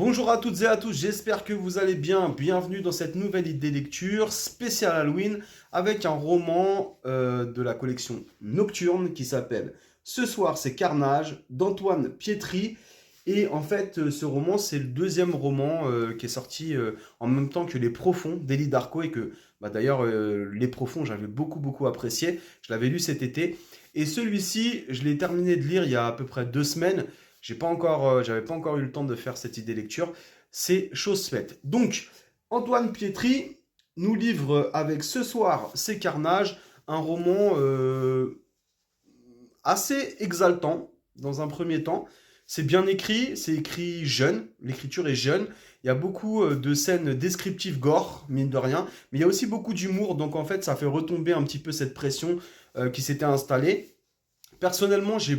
Bonjour à toutes et à tous, j'espère que vous allez bien. Bienvenue dans cette nouvelle idée lecture spéciale Halloween avec un roman de la collection Nocturne qui s'appelle Ce soir c'est Carnage d'Antoine Pietri. Et en fait, ce roman, c'est le deuxième roman qui est sorti en même temps que Les Profonds d'Élie Darko et que d'ailleurs Les Profonds, j'avais beaucoup apprécié. Je l'avais lu cet été. Et celui-ci, je l'ai terminé de lire il y a à peu près 2 semaines. J'avais pas encore eu le temps de faire cette idée lecture. C'est chose faite. Donc, Antoine Pietri nous livre avec Ce soir, c'est Carnage, un roman assez exaltant dans un premier temps. C'est bien écrit, c'est écrit jeune, l'écriture est jeune. Il y a beaucoup de scènes descriptives gore, mine de rien, mais il y a aussi beaucoup d'humour, donc en fait ça fait retomber un petit peu cette pression qui s'était installée. Personnellement, j'ai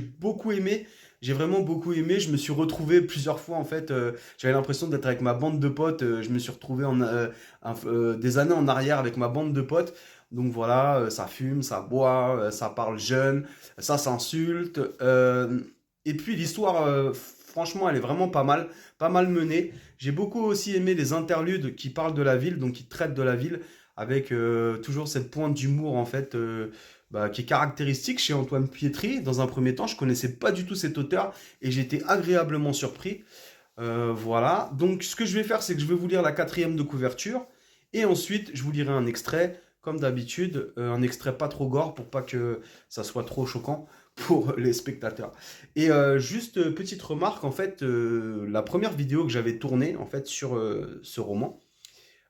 vraiment beaucoup aimé. Je me suis retrouvé plusieurs fois en fait. J'avais l'impression d'être avec ma bande de potes. Je me suis retrouvé des années en arrière avec ma bande de potes. Donc voilà, ça fume, ça boit, ça parle jeune, ça s'insulte. Et puis l'histoire, franchement, elle est vraiment pas mal menée. J'ai beaucoup aussi aimé les interludes qui parlent de la ville, donc qui traitent de la ville, avec toujours cette pointe d'humour en fait. Qui est caractéristique chez Antoine Pietri. Dans un premier temps, je connaissais pas du tout cet auteur et j'étais agréablement surpris. Voilà. Donc, ce que je vais faire, c'est que je vais vous lire la quatrième de couverture et ensuite, je vous lirai un extrait, comme d'habitude, un extrait pas trop gore pour pas que ça soit trop choquant pour les spectateurs. Et juste petite remarque, en fait, la première vidéo que j'avais tournée en fait sur ce roman,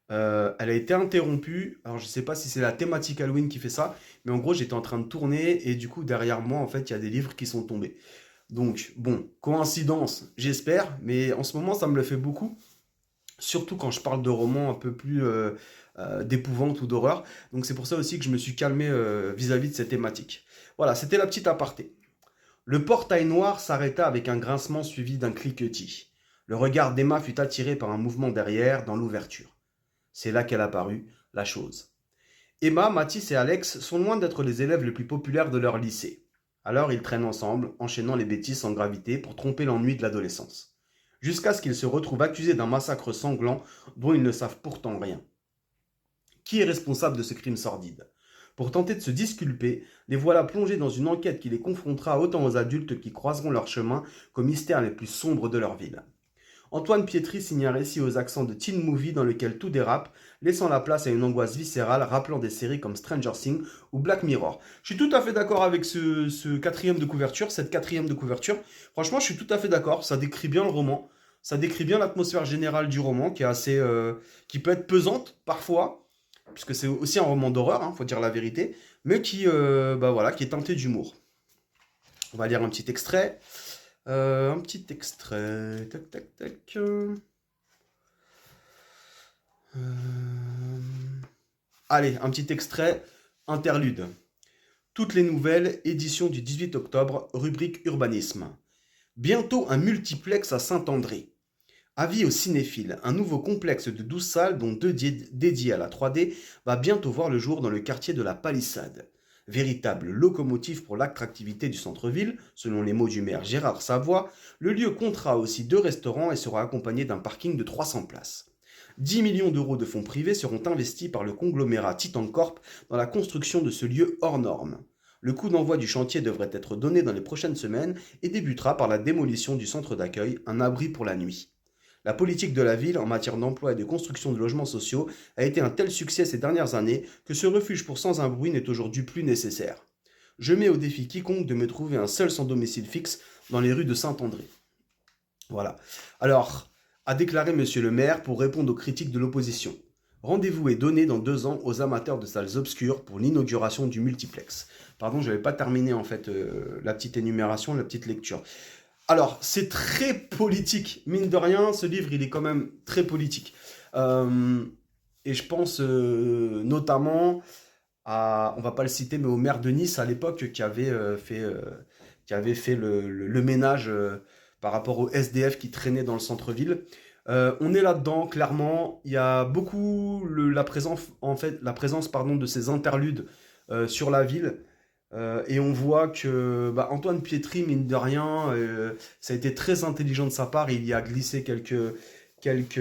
elle a été interrompue. Alors, je sais pas si c'est la thématique Halloween qui fait ça, mais en gros, j'étais en train de tourner et du coup, derrière moi, en fait, il y a des livres qui sont tombés. Donc, bon, coïncidence, j'espère, mais en ce moment, ça me le fait beaucoup, surtout quand je parle de romans un peu plus d'épouvante ou d'horreur. Donc, c'est pour ça aussi que je me suis calmé vis-à-vis de cette thématique. Voilà, c'était la petite aparté. Le portail noir s'arrêta avec un grincement suivi d'un cliquetis. Le regard d'Emma fut attiré par un mouvement derrière, dans l'ouverture. C'est là qu'elle apparut, la chose. Emma, Mathis et Alex sont loin d'être les élèves les plus populaires de leur lycée. Alors ils traînent ensemble, enchaînant les bêtises en gravité pour tromper l'ennui de l'adolescence. Jusqu'à ce qu'ils se retrouvent accusés d'un massacre sanglant dont ils ne savent pourtant rien. Qui est responsable de ce crime sordide? Pour tenter de se disculper, les voilà plongés dans une enquête qui les confrontera autant aux adultes qui croiseront leur chemin qu'aux mystères les plus sombres de leur ville. Antoine Pietri signe un récit aux accents de teen movie dans lequel tout dérape, laissant la place à une angoisse viscérale rappelant des séries comme Stranger Things ou Black Mirror. Je suis tout à fait d'accord avec ce quatrième de couverture, cette quatrième de couverture. Franchement, je suis tout à fait d'accord, ça décrit bien le roman, ça décrit bien l'atmosphère générale du roman qui est qui peut être pesante parfois, puisque c'est aussi un roman d'horreur, faut dire la vérité, mais qui est teinté d'humour. On va lire un petit extrait. Un petit extrait. Tac, tac, tac. Allez, un petit extrait. Interlude. Toutes les nouvelles, édition du 18 octobre, rubrique urbanisme. Bientôt un multiplex à Saint-André. Avis aux cinéphiles, un nouveau complexe de 12 salles, dont 2 dédiées à la 3D, va bientôt voir le jour dans le quartier de la Palissade. Véritable locomotive pour l'attractivité du centre-ville, selon les mots du maire Gérard Savoie, le lieu comptera aussi 2 restaurants et sera accompagné d'un parking de 300 places. 10 millions d'euros de fonds privés seront investis par le conglomérat Titan Corp dans la construction de ce lieu hors norme. Le coup d'envoi du chantier devrait être donné dans les prochaines semaines et débutera par la démolition du centre d'accueil, un abri pour la nuit. La politique de la ville en matière d'emploi et de construction de logements sociaux a été un tel succès ces dernières années que ce refuge pour sans-abri n'est aujourd'hui plus nécessaire. Je mets au défi quiconque de me trouver un seul sans domicile fixe dans les rues de Saint-André. Voilà. Alors, a déclaré monsieur le maire pour répondre aux critiques de l'opposition. Rendez-vous est donné dans 2 ans aux amateurs de salles obscures pour l'inauguration du multiplex. Pardon, je n'avais pas terminé en fait la petite énumération, la petite lecture. Alors, c'est très politique. Mine de rien, ce livre, il est quand même très politique. Euh, et je pense notamment on va pas le citer, mais au maire de Nice à l'époque qui avait fait le ménage par rapport aux SDF qui traînaient dans le centre-ville. On est là-dedans, clairement. Il y a beaucoup la présence pardon, de ces interludes sur la ville. Et on voit que Antoine Pietri, mine de rien, ça a été très intelligent de sa part. Il y a glissé quelques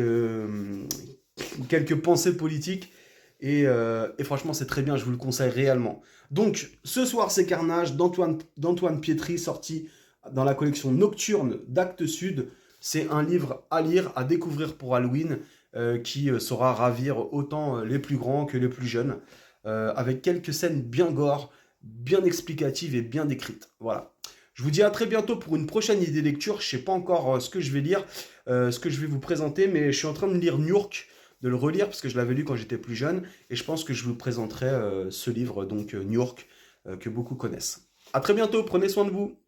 pensées politiques. Et franchement, c'est très bien, je vous le conseille réellement. Donc, ce soir, c'est Carnage d'Antoine Pietri, sorti dans la collection Nocturne d'Actes Sud. C'est un livre à lire, à découvrir pour Halloween, qui saura ravir autant les plus grands que les plus jeunes, avec quelques scènes bien gore, bien explicatives et bien décrites. Voilà. Je vous dis à très bientôt pour une prochaine idée lecture. Je ne sais pas encore ce que je vais lire, ce que je vais vous présenter, mais je suis en train de lire New York, de le relire parce que je l'avais lu quand j'étais plus jeune, et je pense que je vous présenterai ce livre, donc New York, que beaucoup connaissent. À très bientôt, prenez soin de vous.